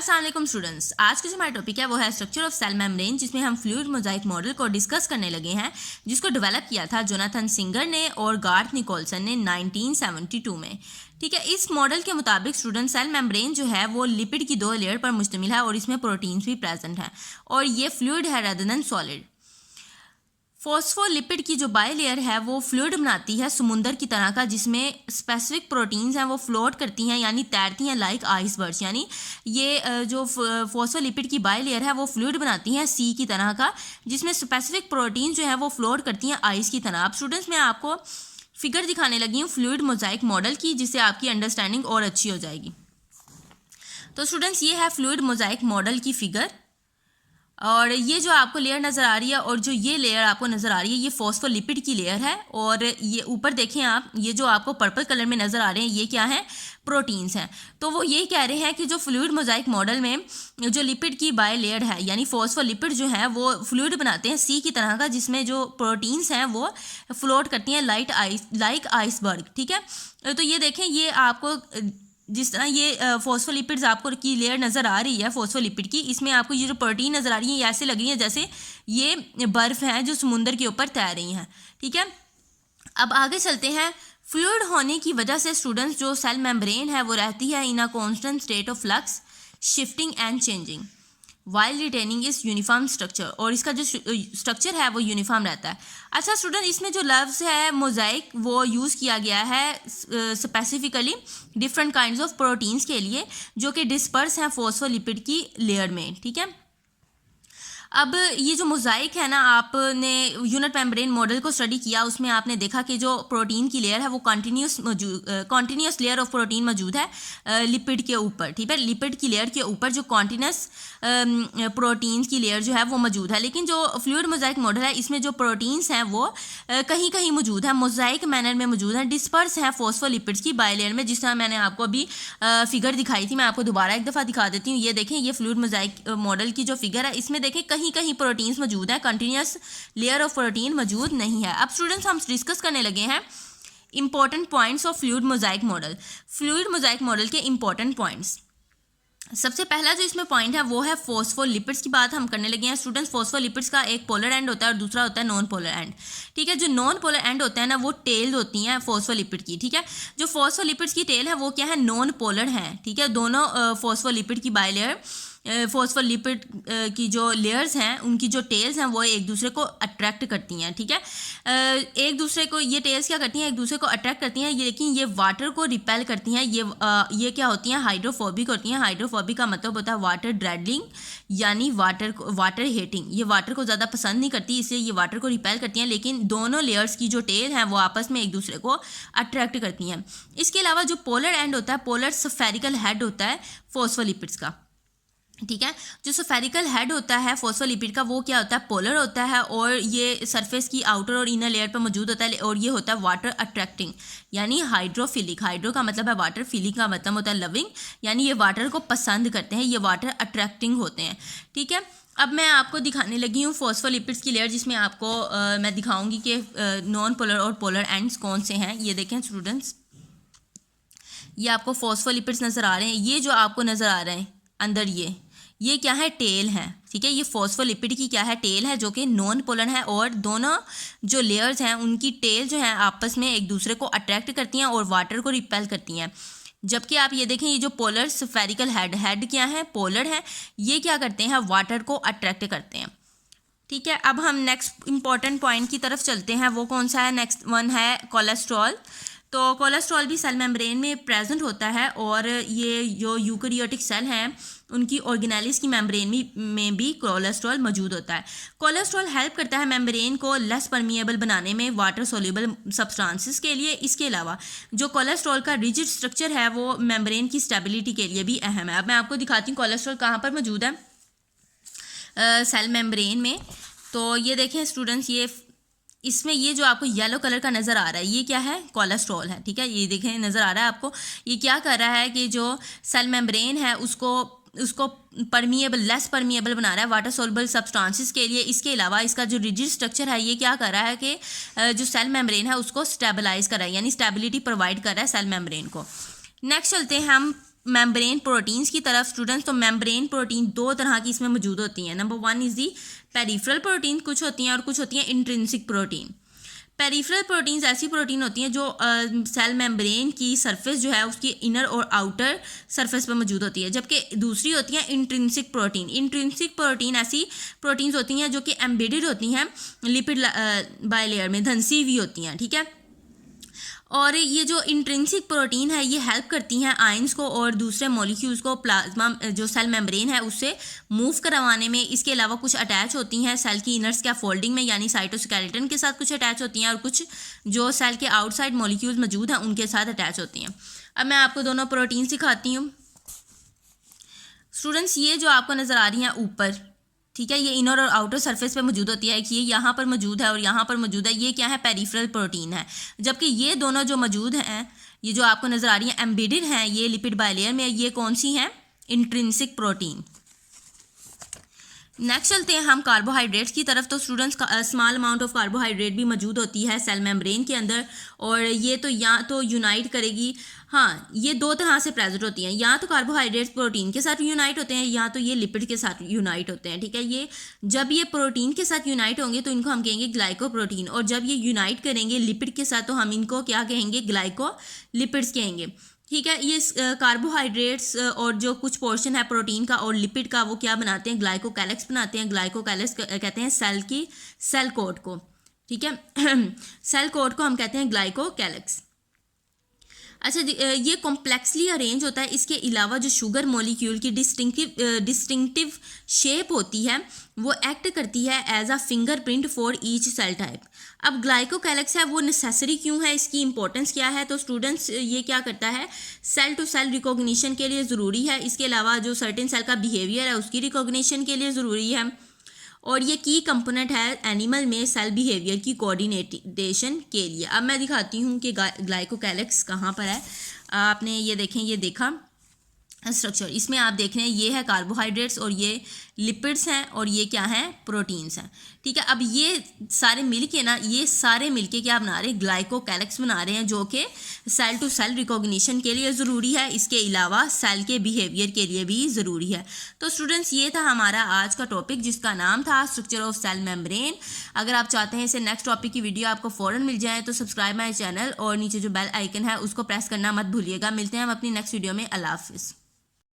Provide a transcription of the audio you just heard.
अस्सलाम वालेकुम स्टूडेंट्स, आज का जो हमारा टॉपिक है वो है स्ट्रक्चर ऑफ सेल मेम्ब्रेन, जिसमें हम फ्लूइड मोजाइक मॉडल को डिस्कस करने लगे हैं, जिसको डेवलप किया था जोनाथन सिंगर ने और गार्थ निकोलसन ने 1972 में। ठीक है, इस मॉडल के मुताबिक स्टूडेंट सेल मेम्ब्रेन जो है वो लिपिड की 2 लेयर पर मुश्तमिल है और इसमें प्रोटीन्स भी प्रेजेंट हैं और ये फ्लूइड है रादर देन सॉलिड। फॉस्फोलिपिड की जो बाय लेयर है वो फ्लूइड बनाती है समुंदर की तरह का, जिसमें स्पेसिफिक प्रोटीन्स हैं वो फ्लोट करती हैं यानी तैरती हैं लाइक आइसबर्ग्स। यानी ये जो फॉस्फोलिपिड की बाय लेयर है वो फ्लूइड बनाती हैं सी की तरह का, जिसमें स्पेसिफिक प्रोटीन जो है वो फ्लोट करती हैं आइस की तरह। अब स्टूडेंट्स मैं आपको फिगर दिखाने लगी हूँ फ्लूइड मोजाइक मॉडल की, जिससे आपकी अंडरस्टैंडिंग और अच्छी हो जाएगी। तो स्टूडेंट्स ये है फ्लूइड मोजाइक मॉडल की फिगर, और ये जो आपको लेयर नज़र आ रही है और जो ये लेयर आपको नज़र आ रही है ये फॉस्फोलिपिड की लेयर है, और ये ऊपर देखें आप, ये जो आपको पर्पल कलर में नज़र आ रहे हैं ये क्या है, प्रोटीन्स हैं। तो वो यही कह रहे हैं कि जो फ्लूइड मोजाइक मॉडल में जो लिपिड की बाय लेयर है यानी फॉस्फोलिपिड जो है वो फ्लूइड बनाते हैं सी की तरह का, जिसमें जो प्रोटीन्स हैं वो फ्लोट करती हैं लाइक आइसबर्ग। ठीक है, तो ये देखें, ये आपको जिस तरह ये फॉस्फोलिपिड्स आपको की लेयर नज़र आ रही है फॉस्फोलिपिड की, इसमें आपको ये जो प्रोटीन नज़र आ रही है ये ऐसे लग रही है जैसे ये बर्फ़ है जो समुंदर के ऊपर तैर रही हैं। ठीक है, अब आगे चलते हैं। फ्लूइड होने की वजह से स्टूडेंट्स जो सेल मेम्ब्रेन है वो रहती है in a constant state of flux, shifting and changing while retaining its uniform structure, और इसका जो स्ट्रक्चर है वो यूनिफॉर्म रहता है। अच्छा स्टूडेंट, इसमें जो लफ्ज़ है मोजाइक वो यूज़ किया गया है specifically different kinds of proteins के लिए जो कि डिस्पर्स हैं फॉस्फोलिपिड की लेयर में। ठीक है, अब ये जो मोजाइक है ना, आपने यूनिट मेम्ब्रेन मॉडल को स्टडी किया, उसमें आपने देखा कि जो प्रोटीन की लेयर है वो कॉन्टीन्यूस लेयर ऑफ प्रोटीन मौजूद है लिपिड के ऊपर। ठीक है, लिपिड की लेयर के ऊपर जो कॉन्टीन्यूस प्रोटीन की लेयर जो है वो मौजूद है, लेकिन जो फ्लूइड मोजाइक मॉडल है इसमें जो प्रोटीन्स हैं वो कहीं कहीं मौजूद है, मोजाइक मैनर में मौजूद है, डिस्पर्स हैं फॉस्फोलिपिड्स की बाय लेयर में। जिस तरह मैंने आपको अभी फिगर दिखाई थी, मैं आपको दोबारा एक दफ़ा दिखा देती हूँ। ये देखें, ये फ्लूइड मोजाइक मॉडल की जो फिगर है इसमें देखें कहीं कहीं प्रोटीन्स मौजूद है, कंटिन्यूस लेयर ऑफ प्रोटीन मौजूद नहीं है। अब स्टूडेंट्स हम डिस्कस करने लगे हैं important points of fluid Mosaic model. Fluid Mosaic model के इंपॉर्टेंट पॉइंट्स, सबसे पहला जो इसमें पॉइंट है वो है फॉस्फोलिपिड्स की बात हम करने लगे हैं। स्टूडेंट्स फोस्फोलिपिड्स का एक पोलर एंड होता है और दूसरा होता है नॉन पोलर एंड। ठीक है, जो नॉन पोलर एंड होता है ना वो टेल होती हैं फॉस्फोलिपिड की। ठीक है, जो फॉस्फोलिपिड्स की टेल है वो क्या है, नॉन पोलर है। ठीक है, दोनों फॉस्फोलिपिड की बाय लेयर फॉस्फोलिपिड की जो लेयर्स हैं उनकी जो टेल्स हैं वो एक दूसरे को अट्रैक्ट करती हैं। ठीक है, एक दूसरे को ये टेल्स क्या करती हैं, एक दूसरे को अट्रैक्ट करती हैं, लेकिन ये वाटर को रिपेल करती हैं। ये क्या होती हैं, हाइड्रोफोबिक होती हैं। हाइड्रोफोबिक का मतलब होता है वाटर ड्रेडलिंग, यानी वाटर हेटिंग। ये वाटर को ज़्यादा पसंद नहीं करती, इसलिए ये वाटर को रिपेल करती हैं, लेकिन दोनों लेयर्स की जो टेल हैं वो आपस में एक दूसरे को अट्रैक्ट करती हैं। इसके अलावा जो पोलर एंड होता है, पोलर स्फेरिकल हेड होता है फॉस्फोलिपिड्स का। ठीक है, जो स्फेरिकल हेड होता है फॉस्फोलिपिड का वो क्या होता है, पोलर होता है, और ये सरफेस की आउटर और इनर लेयर पर मौजूद होता है, और ये होता है वाटर अट्रैक्टिंग यानी हाइड्रोफिलिक। हाइड्रो का मतलब है वाटर, फिलिक का मतलब होता है लविंग, यानी ये वाटर को पसंद करते हैं, ये वाटर अट्रैक्टिंग होते हैं। ठीक है, अब मैं आपको दिखाने लगी हूँ फॉस्फोलिपिड्स की लेयर, जिसमें आपको मैं दिखाऊंगी कि नॉन पोलर और पोलर एंड्स कौन से हैं। ये देखें स्टूडेंट्स, ये आपको फॉस्फोलिपिड्स नज़र आ रहे हैं, ये जो आपको नज़र आ रहे हैं अंदर ये क्या है, टेल है। ठीक है, ये फॉस्फोलिपिड की क्या है, टेल है, जो कि नॉन पोलर है, और दोनों जो लेयर्स हैं उनकी टेल जो है आपस में एक दूसरे को अट्रैक्ट करती हैं और वाटर को रिपेल करती हैं। जबकि आप ये देखें, ये जो पोलर स्फेरिकल हेड क्या है, पोलर है, ये क्या करते हैं, वाटर को अट्रैक्ट करते हैं। ठीक है, अब हम नेक्स्ट इंपॉर्टेंट पॉइंट की तरफ चलते हैं। वो कौन सा है, नेक्स्ट वन है कोलेस्ट्रॉल। तो कोलेस्ट्रॉल भी सेल मेम्ब्रेन में प्रेजेंट होता है, और ये जो यूकैरियोटिक सेल हैं उनकी ऑर्गेनेलिस की मेम्ब्रेन में भी कोलेस्ट्रॉल मौजूद होता है। कोलेस्ट्रॉल हेल्प करता है मेम्ब्रेन को लेस परमिएबल बनाने में वाटर सोल्यूबल सब्सटेंसेस के लिए। इसके अलावा जो कोलेस्ट्रॉल का रिजिड स्ट्रक्चर है वो मेम्ब्रेन की स्टेबिलिटी के लिए भी अहम है। अब मैं आपको दिखाती हूँ कोलेस्ट्रॉल कहाँ पर मौजूद है सेल मेम्ब्रेन में। तो ये देखें स्टूडेंट्स, ये इसमें ये जो आपको येलो कलर का नज़र आ रहा है ये क्या है, कोलेस्ट्रॉल है। ठीक है, ये देखें नज़र आ रहा है आपको, ये क्या कर रहा है कि जो सेल मेम्ब्रेन है उसको परमिएबल, लेस परमिएबल बना रहा है वाटर सोल्युबल सब्सटेंसेस के लिए। इसके अलावा इसका जो रिजिड स्ट्रक्चर है ये क्या कर रहा है कि जो सेल मेम्ब्रेन है उसको स्टेबलाइज कर रहा है, यानी स्टेबिलिटी प्रोवाइड कर रहा है सेल मेम्ब्रेन को। नेक्स्ट चलते हैं हम मेम्ब्रेन प्रोटीन्स की तरफ स्टूडेंट्स, तो मेम्ब्रेन प्रोटीन दो तरह की इसमें मौजूद होती हैं। Number 1 is the peripheral protein, कुछ होती हैं, और कुछ होती हैं इंट्रिंसिक प्रोटीन। पेरिफेरल प्रोटीन्स ऐसी प्रोटीन होती हैं जो सेल मेम्ब्रेन की सरफेस जो है उसकी इनर और आउटर सरफेस पर मौजूद होती है, जबकि दूसरी होती है इंट्रिंसिक प्रोटीन। इंट्रिंसिक प्रोटीन ऐसी प्रोटीन्स होती हैं जो कि एम्बेडेड होती हैं लिपिड बायलेयर में, धंसी हुई होती हैं, ठीक है। और ये जो इंट्रिंसिक प्रोटीन है ये हेल्प करती हैं आयंस को और दूसरे मॉलिक्यूल्स को प्लाज्मा जो सेल मेम्ब्रेन है उससे मूव करवाने में। इसके अलावा कुछ अटैच होती हैं सेल की इनर स्कैफोल्डिंग में, यानी साइटोस्केलेटन के साथ कुछ अटैच होती हैं, और कुछ जो सेल के आउटसाइड मॉलिक्यूल्स मौजूद हैं उनके साथ अटैच होती हैं। अब मैं आपको दोनों प्रोटीन सिखाती हूँ। स्टूडेंट्स, ये जो आपको नज़र आ रही हैं ऊपर, ठीक है, ये इनर और आउटर सरफेस पे मौजूद होती है। ये यहाँ पर मौजूद है और यहाँ पर मौजूद है, ये क्या है, पेरिफेरल प्रोटीन है। जबकि ये दोनों जो मौजूद हैं, ये जो आपको नज़र आ रही हैं एम्बेडेड हैं ये लिपिड बायलेयर में, ये कौन सी हैं, इंट्रिंसिक प्रोटीन। नेक्स्ट चलते हैं हम कार्बोहाइड्रेट्स की तरफ। तो students, small amount of carbohydrate भी मौजूद होती है सेल मेम्ब्रेन के अंदर, और ये तो या तो यूनाइट करेगी, हाँ, ये दो तरह से प्रेजेंट होती हैं, या तो कार्बोहाइड्रेट्स प्रोटीन के साथ यूनाइट होते हैं, या तो ये लिपिड के साथ यूनाइट होते हैं, ठीक है। ये जब ये प्रोटीन के साथ यूनाइट होंगे तो इनको हम कहेंगे ग्लाइकोप्रोटीन, और जब ये यूनाइट करेंगे लिपिड के साथ तो हम इनको क्या कहेंगे, ग्लाइकोलिपिड्स कहेंगे, ठीक है। ये कार्बोहाइड्रेट्स और जो कुछ पोर्शन है प्रोटीन का और लिपिड का वो क्या बनाते हैं, ग्लाइकोकैलिक्स बनाते हैं। ग्लाइकोकैलिक्स कहते हैं सेल कोट को, ठीक है। सेल कोट को हम कहते हैं ग्लाइकोकैलिक्स। अच्छा, ये कॉम्प्लेक्सली अरेंज होता है। इसके अलावा जो शुगर मॉलिक्यूल की डिस्टिंक्टिव शेप होती है वो एक्ट करती है as a fingerprint for each cell type. अब ग्लाइकोकैलिक्स है वो नेसेसरी क्यों है, इसकी इंपॉर्टेंस क्या है, तो स्टूडेंट्स ये क्या करता है, सेल टू सेल रिकॉग्निशन के लिए ज़रूरी है। इसके अलावा जो सर्टेन सेल का बिहेवियर है उसकी रिकॉग्निशन के लिए ज़रूरी है, और ये की कंपोनेंट है एनिमल में सेल बिहेवियर की कोऑर्डिनेशन के लिए। अब मैं दिखाती हूँ कि ग्लाइकोकैलिक्स कहाँ पर है। आपने ये देखें, ये देखा स्ट्रक्चर, इसमें आप देख रहे हैं ये है कार्बोहाइड्रेट्स और ये लिपिड्स हैं और ये क्या है, प्रोटीन्स हैं, ठीक है। अब ये सारे मिलके ना, ये सारे मिलके क्या बना रहे हैं, ग्लाइकोकैलिक्स बना रहे हैं, जो कि सेल टू सेल रिकॉग्निशन के लिए ज़रूरी है। इसके अलावा सेल के बिहेवियर के लिए भी ज़रूरी है। तो स्टूडेंट्स, ये था हमारा आज का टॉपिक जिसका नाम था स्ट्रक्चर ऑफ सेल मेम्ब्रेन। अगर आप चाहते हैं इसे नेक्स्ट टॉपिक की वीडियो आपको फ़ौरन मिल जाए तो सब्सक्राइब माई चैनल और नीचे जो बेल आइकन है उसको प्रेस करना मत भूलिएगा। मिलते हैं हम अपनी नेक्स्ट वीडियो में। अल्लाह हाफिज़।